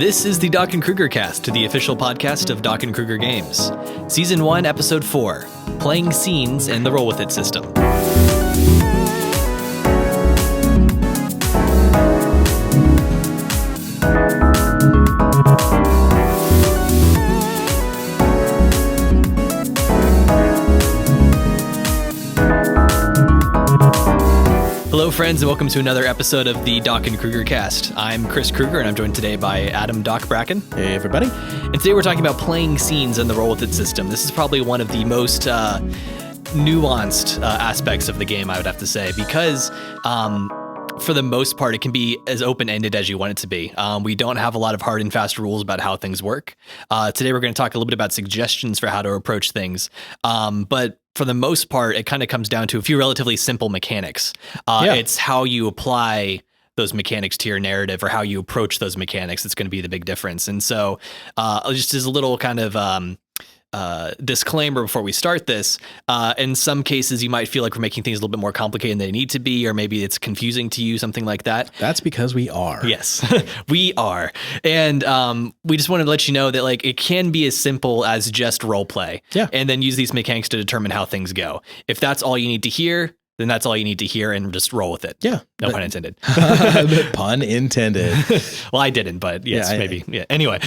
This is the Doc and Krueger cast, the official podcast of Doc and Krueger Games. Season 1, Episode 4, Playing Scenes and the Roll With It system. Hello, friends, and welcome to another episode of the Doc and Krueger cast. I'm Chris Krueger, and I'm joined today by Adam Doc Bracken. Hey, everybody. And today we're talking about playing scenes and the Roll With It system. This is probably one of the most nuanced aspects of the game, I would have to say, because for the most part, it can be as open-ended as you want it to be. We don't have a lot of hard and fast rules about how things work. Today, we're going to talk a little bit about suggestions for how to approach things. But for the most part, it kind of comes down to a few relatively simple mechanics. It's how you apply those mechanics to your narrative or how you approach those mechanics that's going to be the big difference. And so just as a little kind of disclaimer before we start this, in some cases you might feel like we're making things a little bit more complicated than they need to be, or maybe it's confusing to you, something like that. That's because we are. Yes, we are. And we just wanted to let you know that like it can be as simple as just role play, and then use these mechanics to determine how things go. If that's all you need to hear, then that's all you need to hear and just roll with it. Yeah. No pun intended. Pun intended. Well, I didn't, but yes, maybe. Yeah. Anyway,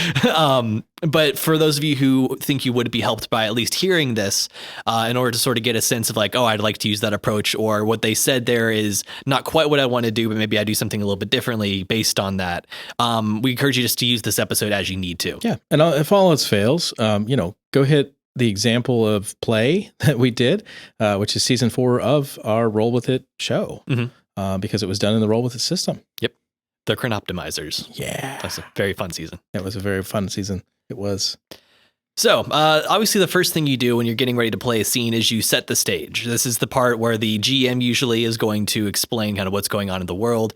but for those of you who think you would be helped by at least hearing this, in order to sort of get a sense of like, oh, I'd like to use that approach, or what they said there is not quite what I want to do, but maybe I do something a little bit differently based on that. We encourage you just to use this episode as you need to. Yeah. And if all else fails, go hit the example of play that we did, which is season 4 of our Roll With It show, because it was done in the Roll With It system. Yep. The Chronoptimizers. Yeah. That's a very fun season. It was a very fun season. It was. So, obviously the first thing you do when you're getting ready to play a scene is you set the stage. This is the part where the GM usually is going to explain kind of what's going on in the world.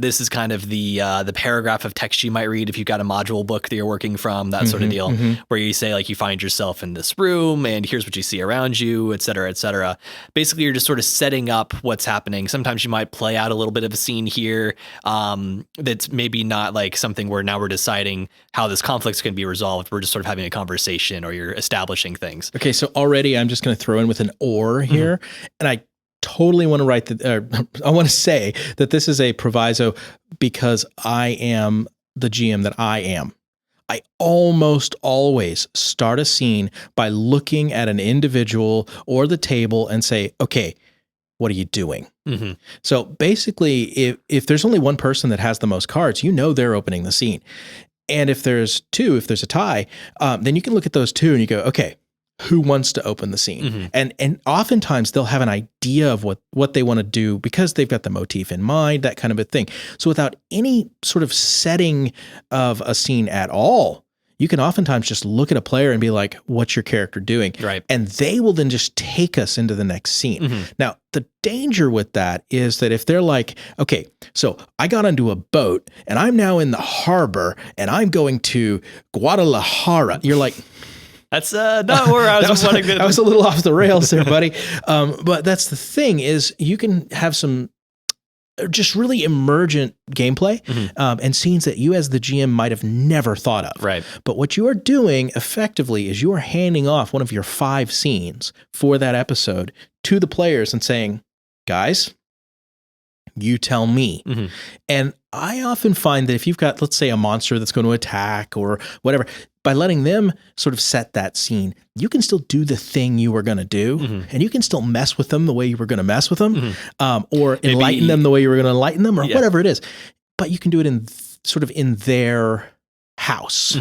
This is kind of the paragraph of text you might read if you've got a module book that you're working from, that sort of deal, where you say like you find yourself in this room and here's what you see around you, et cetera, et cetera. Basically, you're just sort of setting up what's happening. Sometimes you might play out a little bit of a scene here that's maybe not like something where now we're deciding how this conflict's going to be resolved. We're just sort of having a conversation, or you're establishing things. Okay, so already I'm just going to throw in with an or here, and I totally want to write I want to say that this is a proviso because I am the GM that I am. I almost always start a scene by looking at an individual or the table and say, okay, what are you doing? So basically, if there's only one person that has the most cards, they're opening the scene. And if there's two, if there's a tie, then you can look at those two and you go, okay, who wants to open the scene? And oftentimes they'll have an idea of what they want to do because they've got the motif in mind, that kind of a thing. So without any sort of setting of a scene at all, you can oftentimes just look at a player and be like, what's your character doing? Right. And they will then just take us into the next scene. Now, the danger with that is that if they're like, okay, so I got onto a boat and I'm now in the harbor and I'm going to Guadalajara, you're like, that's not where I was wanting to. I was a little off the rails there, buddy. But that's the thing is you can have some just really emergent gameplay and scenes that you as the GM might have never thought of. Right. But what you are doing effectively is you are handing off one of your 5 scenes for that episode to the players and saying, guys, you tell me. And I often find that if you've got, let's say, a monster that's going to attack or whatever, by letting them sort of set that scene, you can still do the thing you were going to do, and you can still mess with them the way you were going to mess with them, or enlighten them the way you were going to enlighten them, or whatever it is. But you can do it in sort of in their house.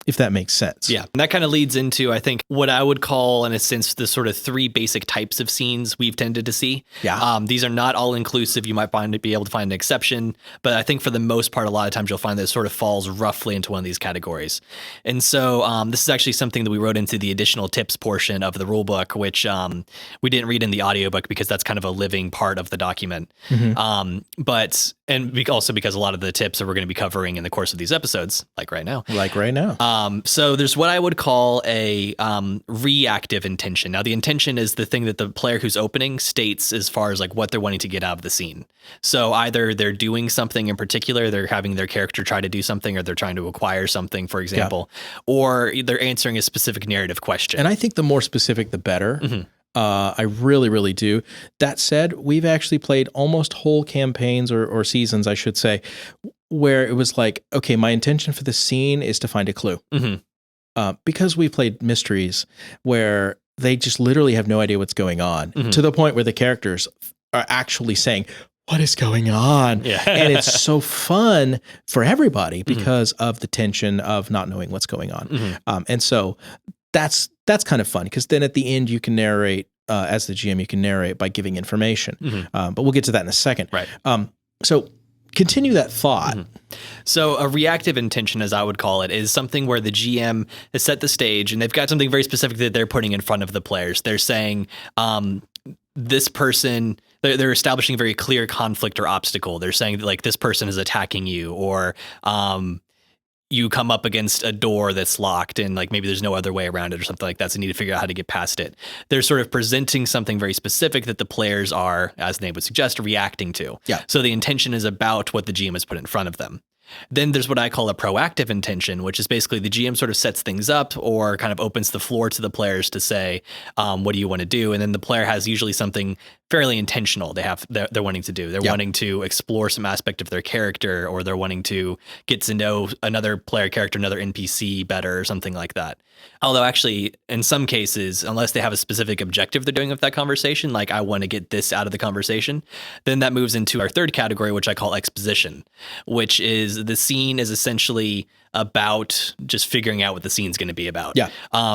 If that makes sense. Yeah. And that kind of leads into, I think, what I would call, in a sense, the sort of 3 basic types of scenes we've tended to see. Yeah. These are not all inclusive. You might be able to find an exception, but I think for the most part, a lot of times you'll find that it sort of falls roughly into one of these categories. And so this is actually something that we wrote into the additional tips portion of the rule book, which we didn't read in the audiobook because that's kind of a living part of the document. Also because a lot of the tips that we're going to be covering in the course of these episodes, like right now. So there's what I would call a reactive intention. Now, the intention is the thing that the player who's opening states as far as like what they're wanting to get out of the scene. So either they're doing something in particular, they're having their character try to do something, or they're trying to acquire something, for example, or they're answering a specific narrative question. And I think the more specific, the better. I really, really do. That said, we've actually played almost whole campaigns or seasons, I should say, where it was like, okay, my intention for the scene is to find a clue. Because we played mysteries where they just literally have no idea what's going on, to the point where the characters are actually saying, what is going on? And it's so fun for everybody because of the tension of not knowing what's going on. And so that's kind of fun, because then at the end you can narrate, as the GM, you can narrate by giving information. But we'll get to that in a second. Right. So continue that thought. So a reactive intention, as I would call it, is something where the GM has set the stage and they've got something very specific that they're putting in front of the players. They're saying, this person, they're establishing a very clear conflict or obstacle. They're saying that, like, this person is attacking you, or you come up against a door that's locked and like maybe there's no other way around it or something like that. So you need to figure out how to get past it. They're sort of presenting something very specific that the players are, as the name would suggest, reacting to. So the intention is about what the GM has put in front of them. Then there's what I call a proactive intention, which is basically the GM sort of sets things up or kind of opens the floor to the players to say, what do you want to do? And then the player has usually something fairly intentional they're wanting to do. They're wanting to explore some aspect of their character, or they're wanting to get to know another player character, another NPC better, or something like that. Although actually, in some cases, unless they have a specific objective they're doing with that conversation, like I want to get this out of the conversation, then that moves into our third category, which I call exposition, which is the scene is essentially about just figuring out what the scene's going to be about.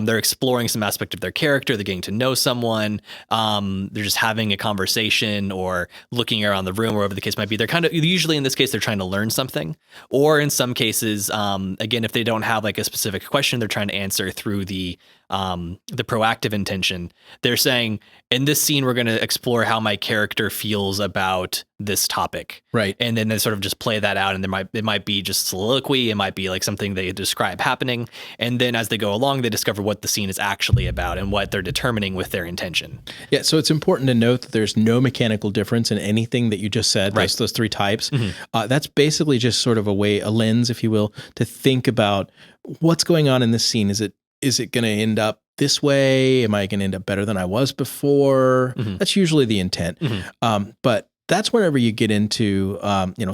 They're exploring some aspect of their character. They're getting to know someone. They're just having a conversation or looking around the room, or whatever the case might be. They're kind of, usually in this case, they're trying to learn something. Or in some cases, again, if they don't have like a specific question, they're trying to answer through the proactive intention. They're saying, in this scene, we're going to explore how my character feels about this topic. Right. And then they sort of just play that out. And it might be just soliloquy. It might be like something they describe happening. And then as they go along, they discover what the scene is actually about and what they're determining with their intention. Yeah. So it's important to note that there's no mechanical difference in anything that you just said, those three types. That's basically just sort of a lens, if you will, to think about what's going on in this scene. Is it going to end up this way? Am I going to end up better than I was before? That's usually the intent. But that's whenever you get into,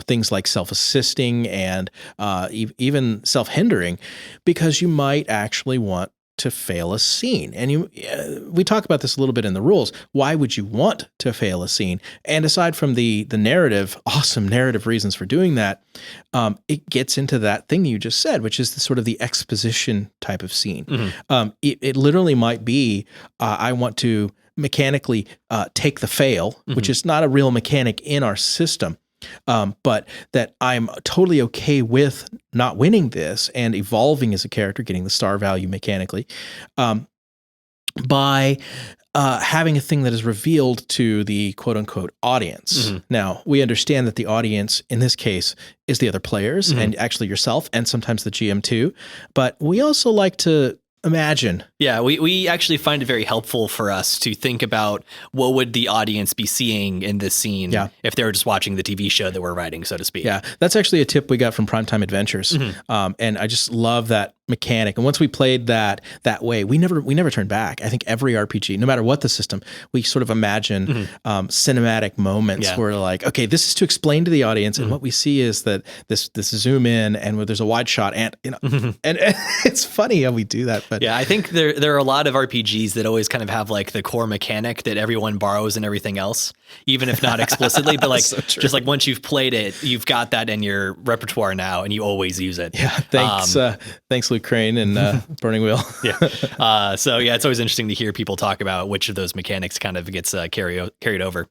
things like self-assisting and even self-hindering, because you might actually want to fail a scene. And we talk about this a little bit in the rules. Why would you want to fail a scene? And aside from the awesome narrative reasons for doing that, it gets into that thing you just said, which is the sort of the exposition type of scene. It literally might be, I want to mechanically take the fail, which is not a real mechanic in our system. But that I'm totally okay with not winning this and evolving as a character, getting the star value mechanically, by having a thing that is revealed to the quote unquote audience. Now, we understand that the audience in this case is the other players and actually yourself, and sometimes the GM too. But we also like to imagine. Yeah, we actually find it very helpful for us to think about what would the audience be seeing in this scene if they were just watching the TV show that we're writing, so to speak. Yeah, that's actually a tip we got from Primetime Adventures. And I just love that mechanic. And once we played that way, we never turned back. I think every RPG, no matter what the system, we sort of imagine cinematic moments where like, okay, this is to explain to the audience, and what we see is that this zoom in and where there's a wide shot, and and it's funny how we do that. But yeah, I think there are a lot of RPGs that always kind of have like the core mechanic that everyone borrows and everything else, even if not explicitly, but like so just like once you've played it, you've got that in your repertoire now and you always use it. Yeah. Thanks Luke Crane and Burning Wheel. So yeah, it's always interesting to hear people talk about which of those mechanics kind of gets carried over.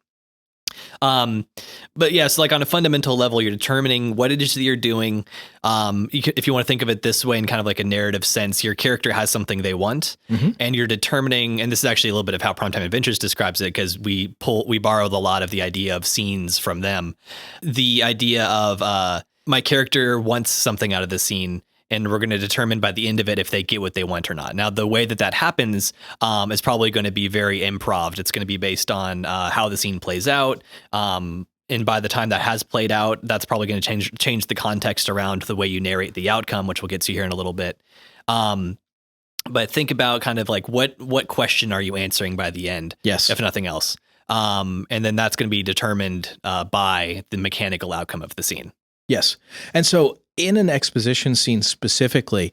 But yeah, so like on a fundamental level, you're determining what it is that you're doing. If you want to think of it this way in kind of like a narrative sense, your character has something they want, and you're determining, and this is actually a little bit of how Primetime Adventures describes it, because we borrowed a lot of the idea of scenes from them. The idea of, my character wants something out of the scene, and we're going to determine by the end of it if they get what they want or not. Now, the way that happens is probably going to be very improv. It's going to be based on how the scene plays out. And by the time that has played out, that's probably going to change the context around the way you narrate the outcome, which we'll get to here in a little bit. But think about kind of like what question are you answering by the end? Yes. If nothing else. And then that's going to be determined by the mechanical outcome of the scene. Yes. And so in an exposition scene specifically,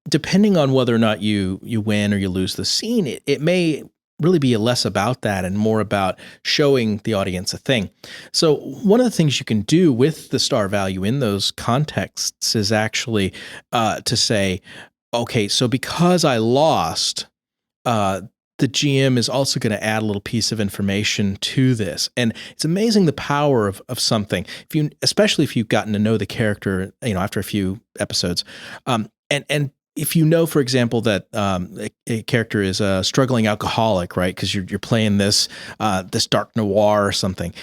depending on whether or not you win or you lose the scene, it may really be less about that and more about showing the audience a thing. So one of the things you can do with the star value in those contexts is actually to say, okay, so because I lost, the GM is also going to add a little piece of information to this. And it's amazing the power of something, especially if you've gotten to know the character, after a few episodes. And if you know, for example, that a character is a struggling alcoholic, right? Because you're playing this dark noir or something,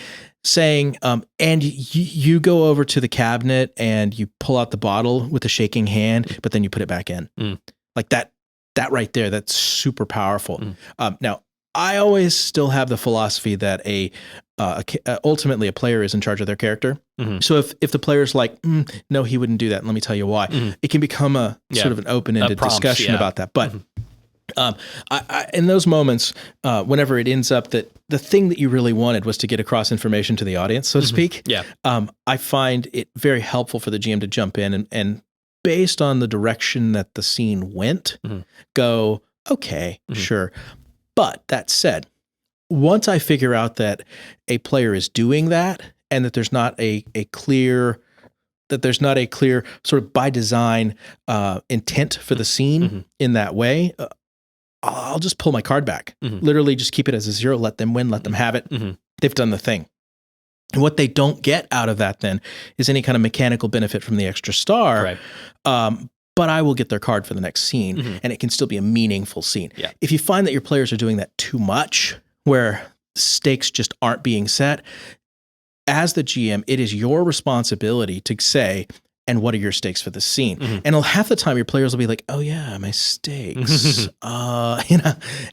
saying, and you go over to the cabinet and you pull out the bottle with a shaking hand, but then you put it back in. Like that right there, that's super powerful. Now, I always still have the philosophy that ultimately a player is in charge of their character. So if the player's like, no, he wouldn't do that, and let me tell you why, it can become a sort of an open-ended discussion about that. But I, in those moments, whenever it ends up that the thing that you really wanted was to get across information to the audience, so to speak, I find it very helpful for the GM to jump in and based on the direction that the scene went, go, okay, sure. But that said, once I figure out that a player is doing that and that there's not a clear sort of by design intent for the scene in that way, I'll just pull my card back. Literally just keep it as a 0, let them win, let them have it. They've done the thing. And what they don't get out of that then is any kind of mechanical benefit from the extra star. But I will get their card for the next scene and it can still be a meaningful scene. If you find that your players are doing that too much, where stakes just aren't being set, as the GM, it is your responsibility to say, and what are your stakes for the scene? And half the time your players will be like, oh yeah, my stakes, and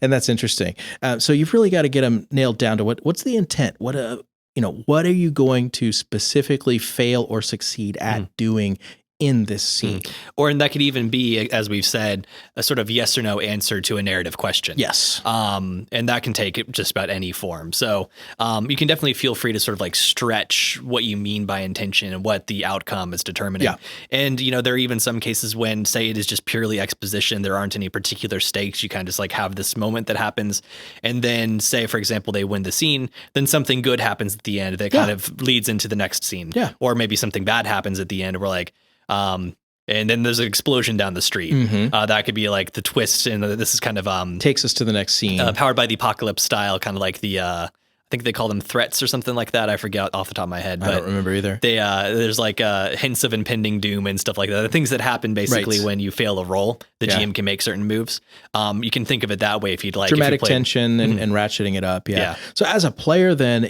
that's interesting. So you've really got to get them nailed down to what's the intent? What are you going to specifically fail or succeed at doing in this scene? And that could even be, as we've said, a sort of yes or no answer to a narrative question. Yes. And that can take just about any form. So you can definitely feel free to sort of like stretch what you mean by intention and what the outcome is determining. And, there are even some cases when, say, it is just purely exposition, there aren't any particular stakes. You kind of just like have this moment that happens. And then say, for example, they win the scene, then something good happens at the end that kind of leads into the next scene. Or maybe something bad happens at the end. We're like, and then there's an explosion down the street. That could be like the twist, and this is kind of takes us to the next scene. Powered by the Apocalypse style, kind of like the I think they call them threats or something like that. I forget off the top of my head. I don't remember either. They there's like hints of impending doom and stuff like that. The things that happen basically when you fail a roll, the GM can make certain moves. You can think of it that way if you'd like. Dramatic tension and ratcheting it up. So as a player then,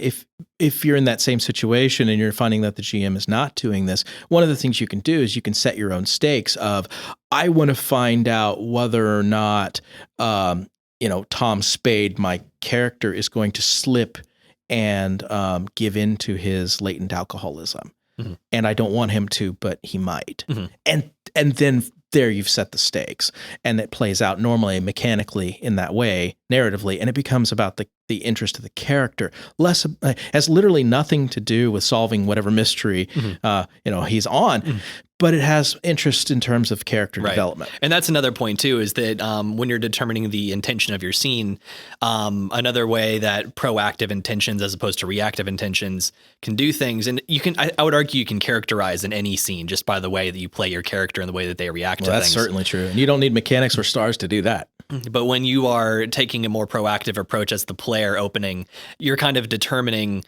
if you're in that same situation and you're finding that the GM is not doing this, one of the things you can do is you can set your own stakes of, I want to find out whether or not, Tom Spade, my character, is going to slip and give in to his latent alcoholism. And I don't want him to, but he might. And then there you've set the stakes, and it plays out normally mechanically in that way, narratively, and it becomes about the interest of the character. Less has literally nothing to do with solving whatever mystery he's on. But it has interest in terms of character development. And that's another point too, is that when you're determining the intention of your scene, another way that proactive intentions as opposed to reactive intentions can do things, and I would argue you can characterize in any scene just by the way that you play your character and the way that they react to things. That's certainly true. And you don't need mechanics or stars to do that. But when you are taking a more proactive approach as the player opening, you're kind of determining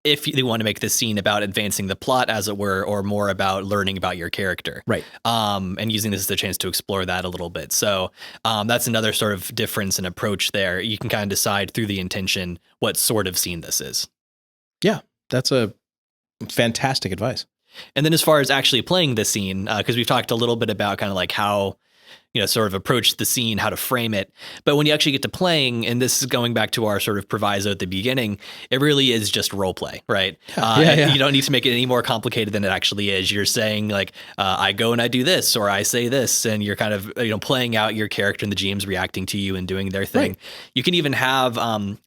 if you want to make this scene about advancing the plot, as it were, or more about learning about your character. And using this as a chance to explore that a little bit. So that's another sort of difference in approach there. You can kind of decide through the intention what sort of scene this is. Yeah, that's a fantastic advice. And then as far as actually playing the scene, because we've talked a little bit about kind of like how, sort of approach the scene, how to frame it. But when you actually get to playing, and this is going back to our sort of proviso at the beginning, it really is just role play, right? You don't need to make it any more complicated than it actually is. You're saying like, I go and I do this, or I say this, and you're kind of, playing out your character and the GM's reacting to you and doing their thing. Right. You can even have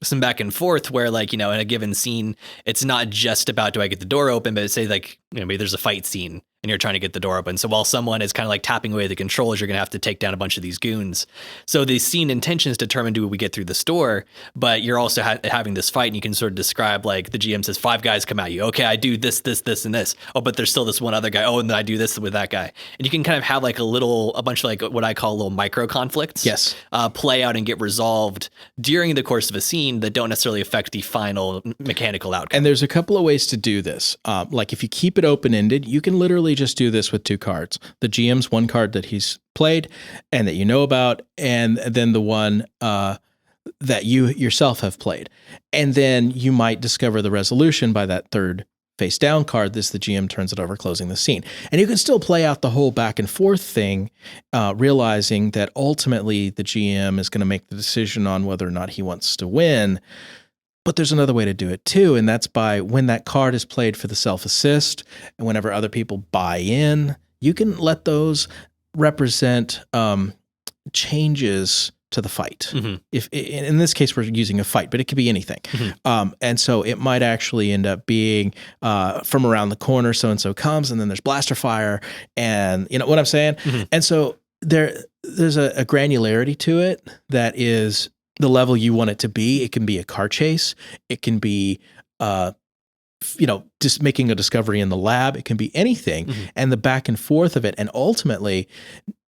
some back and forth where like, in a given scene, it's not just about, do I get the door open, but say like, maybe there's a fight scene and you're trying to get the door open. So while someone is kind of like tapping away the controls, you're going to have to take down a bunch of these goons. So the scene intentions determine do we get through the store, but you're also having this fight, and you can sort of describe like the GM says 5 guys come at you. Okay, I do this, and this. Oh, but there's still this one other guy. Oh, and then I do this with that guy. And you can kind of have like a bunch of like what I call little micro conflicts. Yes. Play out and get resolved during the course of a scene that don't necessarily affect the final mechanical outcome. And there's a couple of ways to do this. Like if you keep it open-ended, you can literally just do this with 2 cards. The GM's one card that he's played and that you know about, and then the one that you yourself have played. And then you might discover the resolution by that third face down card. This, the GM turns it over, closing the scene. And you can still play out the whole back and forth thing, realizing that ultimately the GM is going to make the decision on whether or not he wants to win. But there's another way to do it too, and that's by when that card is played for the self-assist, and whenever other people buy in, you can let those represent changes to the fight. Mm-hmm. If in this case we're using a fight, but it could be anything. Mm-hmm. And so it might actually end up being from around the corner, so-and-so comes, and then there's blaster fire, and you know what I'm saying? Mm-hmm. And so there's a granularity to it that is the level you want it to be. It can be a car chase. It can be, just making a discovery in the lab. It can be anything. Mm-hmm. And the back and forth of it. And ultimately,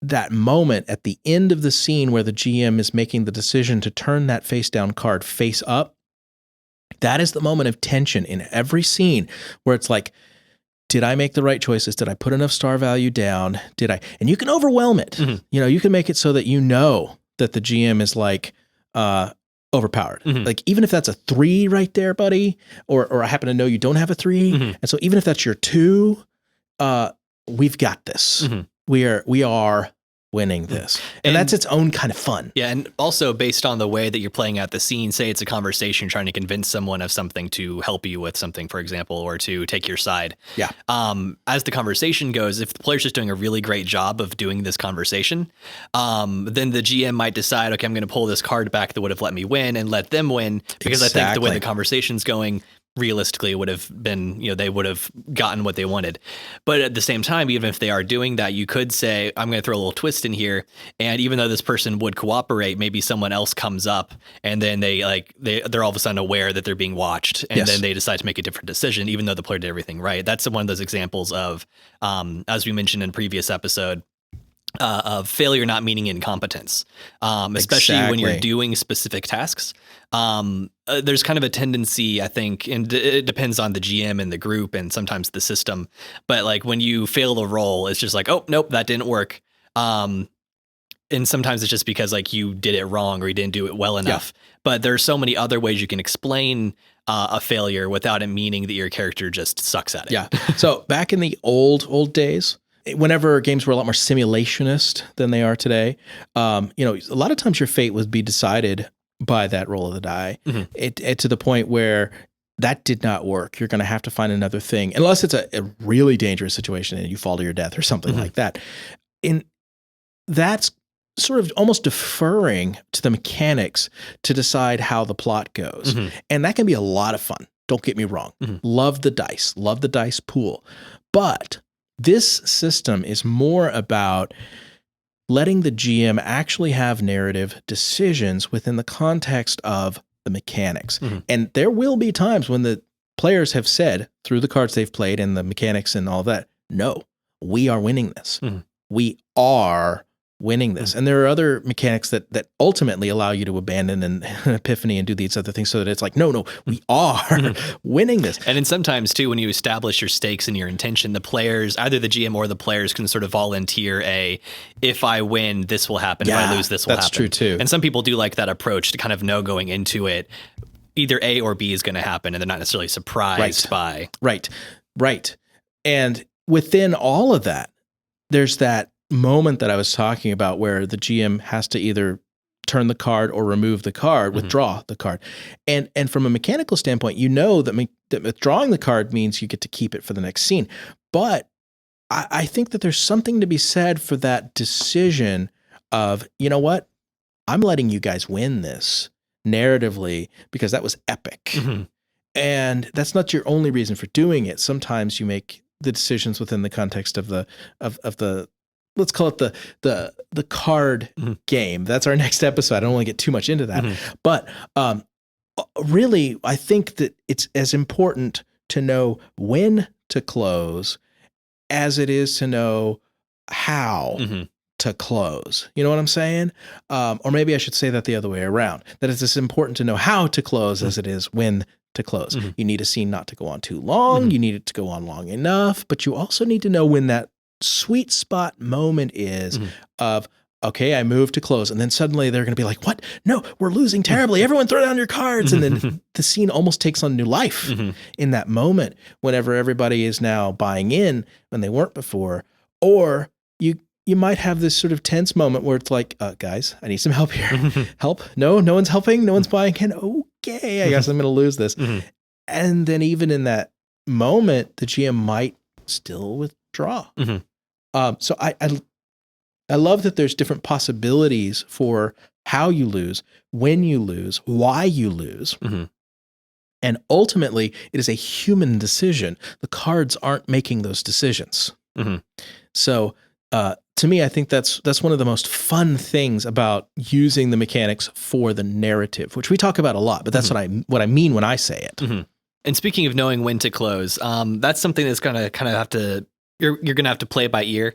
that moment at the end of the scene where the GM is making the decision to turn that face down card face up, that is the moment of tension in every scene where it's like, did I make the right choices? Did I put enough star value down? And you can overwhelm it. Mm-hmm. You can make it so that that the GM is like, overpowered. Mm-hmm. Like even if that's a 3 right there, buddy, or I happen to know you don't have a 3. Mm-hmm. And so even if that's your 2, we've got this. Mm-hmm. We are winning this. And that's its own kind of fun. Yeah. And also based on the way that you're playing out the scene, say it's a conversation trying to convince someone of something to help you with something, for example, or to take your side. Yeah. As the conversation goes, if the player's just doing a really great job of doing this conversation, then the GM might decide, okay, I'm going to pull this card back that would have let me win and let them win, because I think the way the conversation's going, realistically would have been, they would have gotten what they wanted. But at the same time, even if they are doing that, you could say, I'm going to throw a little twist in here. And even though this person would cooperate, maybe someone else comes up and then they're all of a sudden aware that they're being watched. And then they decide to make a different decision, even though the player did everything right. That's one of those examples of, as we mentioned in previous episode, of failure not meaning incompetence, especially when you're doing specific tasks. There's kind of a tendency, I think, and it depends on the GM and the group and sometimes the system, but like when you fail the role, it's just like, oh, nope, that didn't work. And sometimes it's just because like you did it wrong or you didn't do it well enough. Yeah. But there's so many other ways you can explain a failure without it meaning that your character just sucks at it. Yeah. So back in the old days, whenever games were a lot more simulationist than they are today, a lot of times your fate would be decided by that roll of the die. Mm-hmm. It to the point where that did not work. You're going to have to find another thing, unless it's a really dangerous situation and you fall to your death or something mm-hmm. like that. And that's sort of almost deferring to the mechanics to decide how the plot goes. Mm-hmm. And that can be a lot of fun. Don't get me wrong. Mm-hmm. Love the dice pool. But this system is more about letting the GM actually have narrative decisions within the context of the mechanics. Mm-hmm. And there will be times when the players have said, through the cards they've played and the mechanics and all that, no, we are winning this. Mm-hmm. We are winning this. Mm-hmm. And there are other mechanics that ultimately allow you to abandon an epiphany and do these other things so that it's like, no, we are winning this. And then sometimes too, when you establish your stakes and your intention, the players, either the GM or the players, can sort of volunteer if I win, this will happen. Yeah, if I lose, this will happen. That's true too. And some people do like that approach to kind of know going into it, either A or B is going to happen and they're not necessarily surprised by. Right. And within all of that, there's that moment that I was talking about where the GM has to either turn the card or remove the card, withdraw the card. And from a mechanical standpoint, you know that withdrawing the card means you get to keep it for the next scene. But I think that there's something to be said for that decision of, you know what? I'm letting you guys win this narratively because that was epic. And that's not your only reason for doing it. Sometimes you make the decisions within the context of the let's call it the card game. That's our next episode. I don't want to get too much into that. But really, I think that it's as important to know when to close as it is to know how to close. You know what I'm saying? Or maybe I should say that the other way around, that it's as important to know how to close as it is when to close. You need a scene not to go on too long. You need it to go on long enough, but you also need to know when that sweet spot moment is of, okay, I moved to close. And then suddenly they're going to be like, what? No, we're losing terribly. Everyone throw down your cards. And then the scene almost takes on new life in that moment whenever everybody is now buying in when they weren't before. Or you might have this sort of tense moment where it's like, guys, I need some help here. Help? No one's helping. No one's buying in. Okay, I guess I'm going to lose this. And then even in that moment, the GM might still withdraw. So I love that there's different possibilities for how you lose, when you lose, why you lose. And ultimately, it is a human decision. The cards aren't making those decisions. So to me, I think that's one of the most fun things about using the mechanics for the narrative, which we talk about a lot, but that's what I mean when I say it. And speaking of knowing when to close, that's something that's going to kind of have to, you're going to have to play it by ear.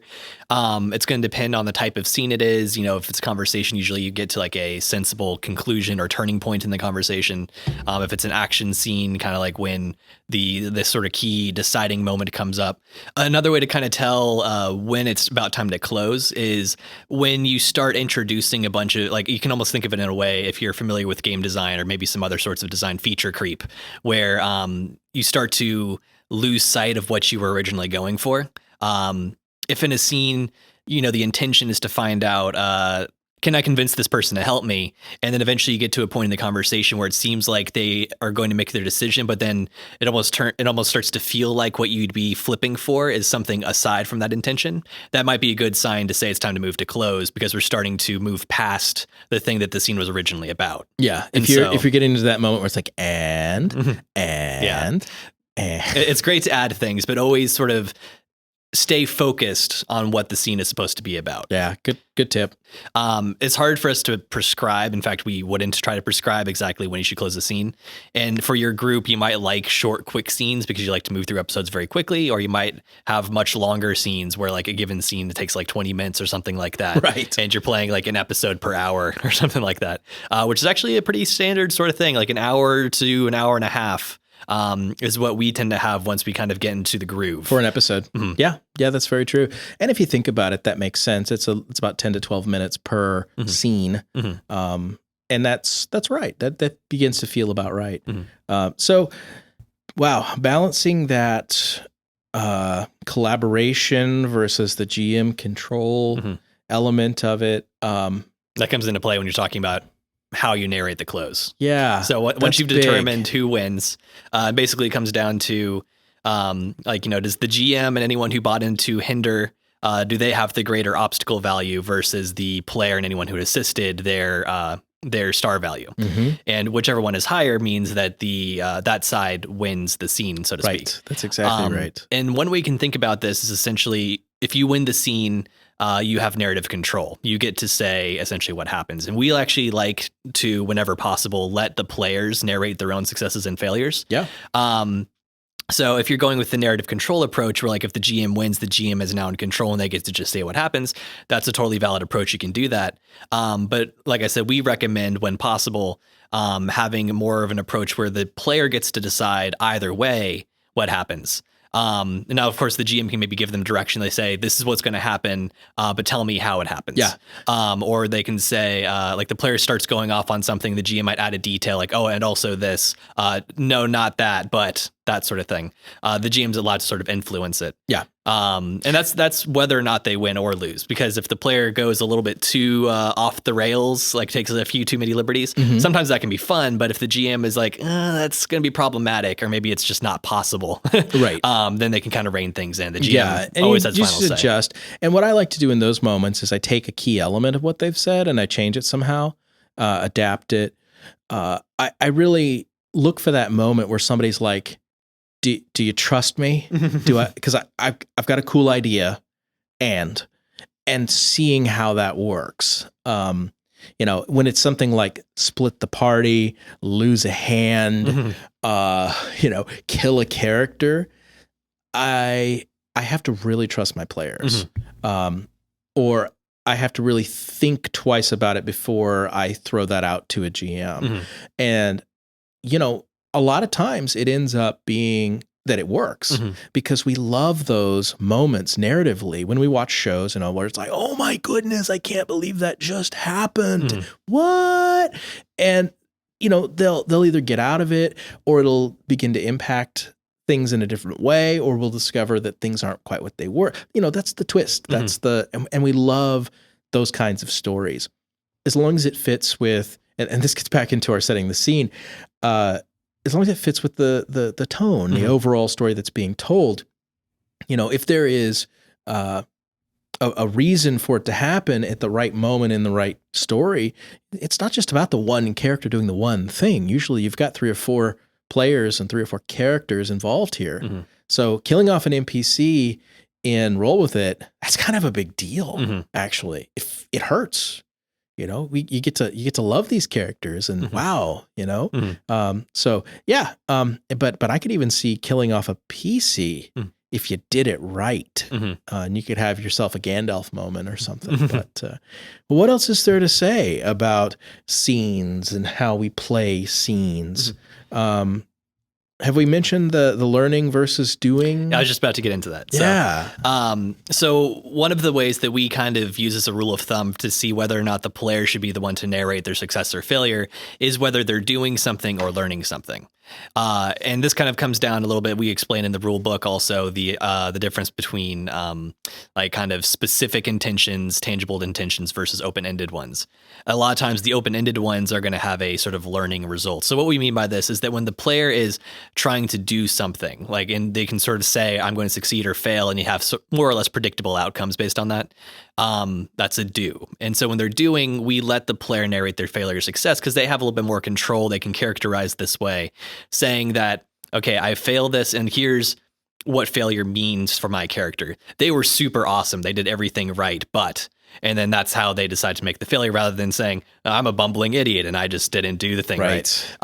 It's going to depend on the type of scene it is. You know, if it's a conversation, usually you get to like a sensible conclusion or turning point in the conversation. If it's an action scene, kind of like when this sort of key deciding moment comes up. Another way to kind of tell when it's about time to close is when you start introducing a bunch of, like, you can almost think of it in a way, if you're familiar with game design or maybe some other sorts of design, feature creep, where you start to lose sight of what you were originally going for. If in a scene, you know, the intention is to find out, can I convince this person to help me? And then eventually you get to a point in the conversation where it seems like they are going to make their decision, but then it almost starts to feel like what you'd be flipping for is something aside from that intention. That might be a good sign to say it's time to move to close, because we're starting to move past the thing that the scene was originally about. Yeah. If you're getting into that moment where it's like, and. It's great to add things, but always sort of stay focused on what the scene is supposed to be about. Yeah, good tip. It's hard for us to prescribe. In fact, we wouldn't try to prescribe exactly when you should close the scene. And for your group, you might like short, quick scenes because you like to move through episodes very quickly, or you might have much longer scenes where like a given scene that takes like 20 minutes or something like that. Right. And you're playing like an episode per hour or something like that, which is actually a pretty standard sort of thing, like an hour to an hour and a half. Is what we tend to have once we kind of get into the groove for an episode. Yeah, that's very true. And if you think about it, that makes sense. It's about 10 to 12 minutes per scene. And that's right. That begins to feel about right. So, wow, balancing that collaboration versus the GM control element of it. That comes into play when you're talking about how you narrate the close. Yeah. So once you've determined who wins, basically it comes down to, like, you know, does the GM and anyone who bought into Hinder, do they have the greater obstacle value versus the player and anyone who assisted their star value? And whichever one is higher means that that side wins the scene, so to speak. Right. That's exactly right. And one way you can think about this is essentially, if you win the scene, you have narrative control. You get to say essentially what happens. And we actually like to, whenever possible, let the players narrate their own successes and failures. Yeah. So if you're going with the narrative control approach, where like if the GM wins, the GM is now in control and they get to just say what happens, that's a totally valid approach. You can do that. But like I said, we recommend when possible, having more of an approach where the player gets to decide either way what happens. And now, of course, the GM can maybe give them direction. They say, this is what's going to happen, but tell me how it happens. Yeah. Or they can say, like the player starts going off on something, the GM might add a detail like, oh, and also this, no, not that, but that sort of thing. The GM's allowed to sort of influence it. Yeah. And that's whether or not they win or lose, because if the player goes a little bit too off the rails, like takes a few too many liberties, sometimes that can be fun. But if the GM is like, that's going to be problematic, or maybe it's just not possible, right? Then they can kind of rein things in. The GM always has final say. Adjust. And what I like to do in those moments is I take a key element of what they've said and I change it somehow, adapt it. I really look for that moment where somebody's like, do you trust me? Because I've got a cool idea, and seeing how that works. When it's something like split the party, lose a hand, kill a character, I have to really trust my players, or I have to really think twice about it before I throw that out to a GM. And a lot of times it ends up being that it works because we love those moments narratively when we watch shows, where it's like, oh my goodness, I can't believe that just happened. What? And, they'll either get out of it or it'll begin to impact things in a different way, or we'll discover that things aren't quite what they were. That's the twist. That's and we love those kinds of stories. As long as it fits with, and this gets back into our setting the scene, as long as it fits with the tone, the overall story that's being told. If there is a reason for it to happen at the right moment in the right story, it's not just about the one character doing the one thing. Usually you've got 3 or 4 players and 3 or 4 characters involved here. So killing off an NPC in Roll With It, that's kind of a big deal, actually. If it hurts. You get to love these characters, and wow, so yeah. But I could even see killing off a PC if you did it right, and you could have yourself a Gandalf moment or something. But what else is there to say about scenes and how we play scenes? Have we mentioned the learning versus doing? I was just about to get into that. Yeah. So one of the ways that we kind of use as a rule of thumb to see whether or not the player should be the one to narrate their success or failure is whether they're doing something or learning something. And this kind of comes down a little bit. We explain in the rule book also the difference between like kind of specific intentions, tangible intentions versus open-ended ones. A lot of times the open-ended ones are going to have a sort of learning result. So what we mean by this is that when the player is trying to do something, and they can sort of say, I'm going to succeed or fail, and you have more or less predictable outcomes based on that. That's a do. And so when they're doing, we let the player narrate their failure or success because they have a little bit more control. They can characterize this way, saying that, okay, I failed this, and here's what failure means for my character. They were super awesome. They did everything right, but... And then that's how they decide to make the failure, rather than saying, I'm a bumbling idiot and I just didn't do the thing right.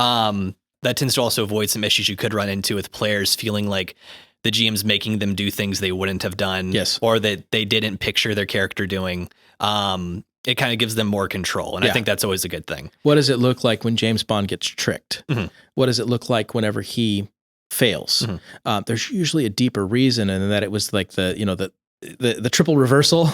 That tends to also avoid some issues you could run into with players feeling like the GM's making them do things they wouldn't have done, or that they didn't picture their character doing. It kind of gives them more control. And I think that's always a good thing. What does it look like when James Bond gets tricked? What does it look like whenever he fails? There's usually a deeper reason, and that it was like the triple reversal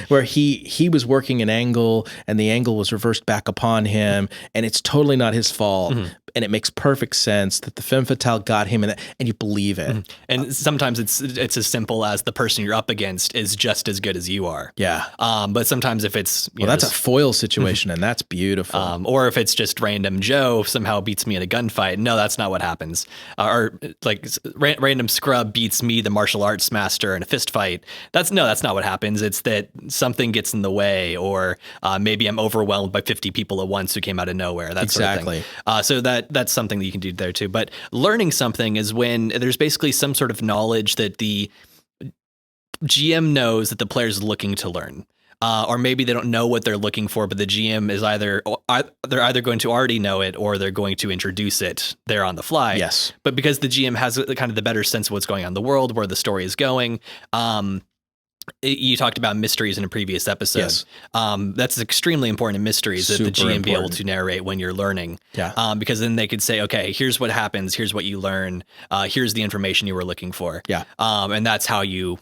where he was working an angle and the angle was reversed back upon him, and it's totally not his fault. And it makes perfect sense that the femme fatale got him, and you believe it. And sometimes it's as simple as the person you're up against is just as good as you are. Yeah. But sometimes if it's that's a foil situation, and that's beautiful. Or if it's just random Joe somehow beats me in a gunfight, no, that's not what happens. Or like random scrub beats me, the martial arts master, in a fist fight. That's not what happens. It's that something gets in the way, or maybe I'm overwhelmed by 50 people at once who came out of nowhere. That sort of thing. So that's something that you can do there too. But learning something is when there's basically some sort of knowledge that the GM knows that the player is looking to learn. Or maybe they don't know what they're looking for, but the GM is they're either going to already know it, or they're going to introduce it there on the fly. Yes. But because the GM has kind of the better sense of what's going on in the world, where the story is going, you talked about mysteries in a previous episode. Yes. That's extremely important in mysteries, that the GM be able to narrate when you're learning. Yeah. Because then they could say, okay, here's what happens. Here's what you learn. Here's the information you were looking for. Yeah. And that's how you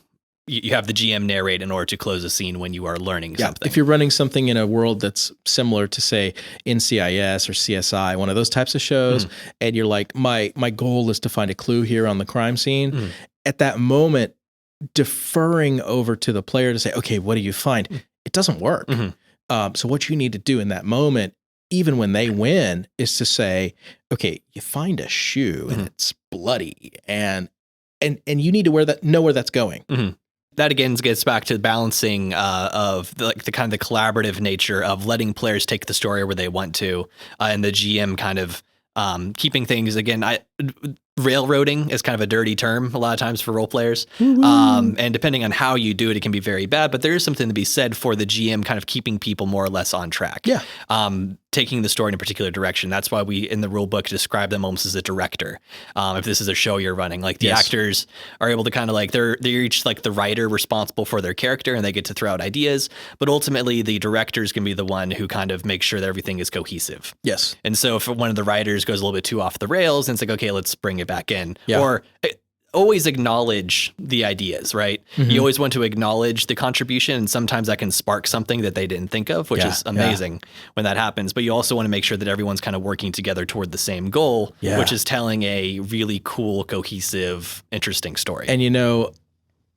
you have the GM narrate in order to close a scene when you are learning something. If you're running something in a world that's similar to, say, NCIS or CSI, one of those types of shows, and you're like, my goal is to find a clue here on the crime scene, at that moment, deferring over to the player to say, okay, what do you find? It doesn't work. So what you need to do in that moment, even when they win, is to say, okay, you find a shoe and it's bloody, and you need to know where that's going. That again gets back to balancing of the kind of the collaborative nature of letting players take the story where they want to, and the GM kind of keeping things, again, railroading is kind of a dirty term a lot of times for role players. And depending on how you do it, it can be very bad, but there is something to be said for the GM kind of keeping people more or less on track. Taking the story in a particular direction. That's why we, in the rule book, describe them almost as a director. If this is a show you're running, like the actors are able to kind of like, they're each like the writer responsible for their character, and they get to throw out ideas, but ultimately the directors can be the one who kind of makes sure that everything is cohesive. And so if one of the writers goes a little bit too off the rails, and it's like, okay, let's bring it back in. Or always acknowledge the ideas, right? You always want to acknowledge the contribution, and sometimes that can spark something that they didn't think of, which is amazing when that happens. But you also want to make sure that everyone's kind of working together toward the same goal, which is telling a really cool, cohesive, interesting story. And you know,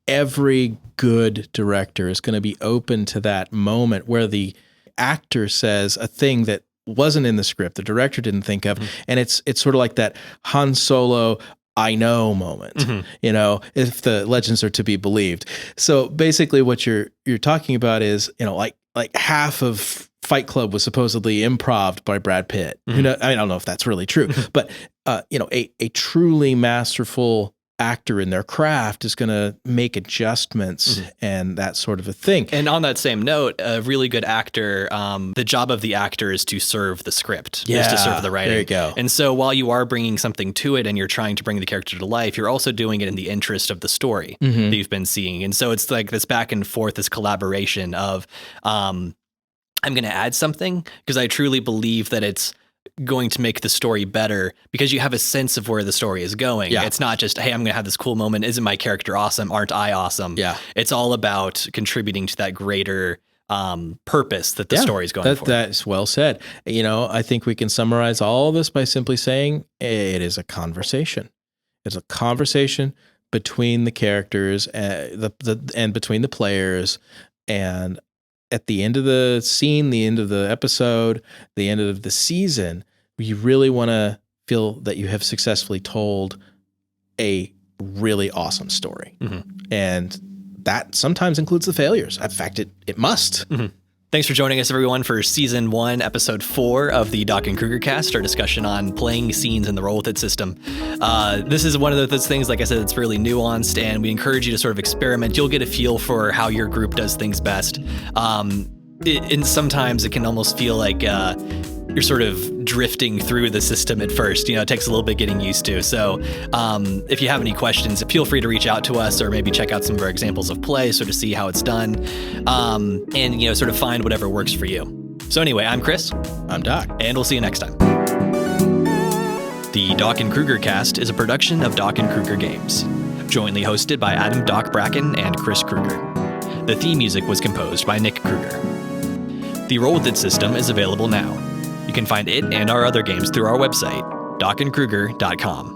every good director is going to be open to that moment where the actor says a thing that wasn't in the script, the director didn't think of, and it's sort of like that Han Solo I know moment, you know, if the legends are to be believed. So basically what you're talking about is, you know, like half of Fight Club was supposedly improv by Brad Pitt. You know, I don't know if that's really true, but you know, a truly masterful actor in their craft is going to make adjustments and that sort of a thing. And on that same note, a really good actor, the job of the actor is to serve the script, is to serve the writing. There you go. And so while you are bringing something to it and you're trying to bring the character to life, you're also doing it in the interest of the story that you've been seeing. And so it's like this back and forth, this collaboration of, I'm going to add something because I truly believe that it's going to make the story better because you have a sense of where the story is going. It's not just, hey, I'm going to have this cool moment. Isn't my character awesome? Aren't I awesome? It's all about contributing to that greater purpose that the story is going for. That's well said. You know, I think we can summarize all of this by simply saying it is a conversation. It's a conversation between the characters and between the players, and at the end of the scene, the end of the episode, the end of the season, you really want to feel that you have successfully told a really awesome story. And that sometimes includes the failures. In fact, it must. Thanks for joining us, everyone, for Season 1, Episode 4 of the Doc and Krueger cast, our discussion on playing scenes in the Roll With It system. This is one of those things, like I said, it's really nuanced, and we encourage you to sort of experiment. You'll get a feel for how your group does things best. And sometimes it can almost feel like you're sort of drifting through the system at first. You know, it takes a little bit getting used to. So if you have any questions, feel free to reach out to us or maybe check out some of our examples of play, sort of see how it's done, and, you know, sort of find whatever works for you. So anyway, I'm Chris. I'm Doc. And we'll see you next time. The Doc and Krueger cast is a production of Doc and Krueger Games, jointly hosted by Adam Doc Bracken and Chris Krueger. The theme music was composed by Nick Krueger. The Roll With It system is available now. You can find it and our other games through our website, docandkrueger.com.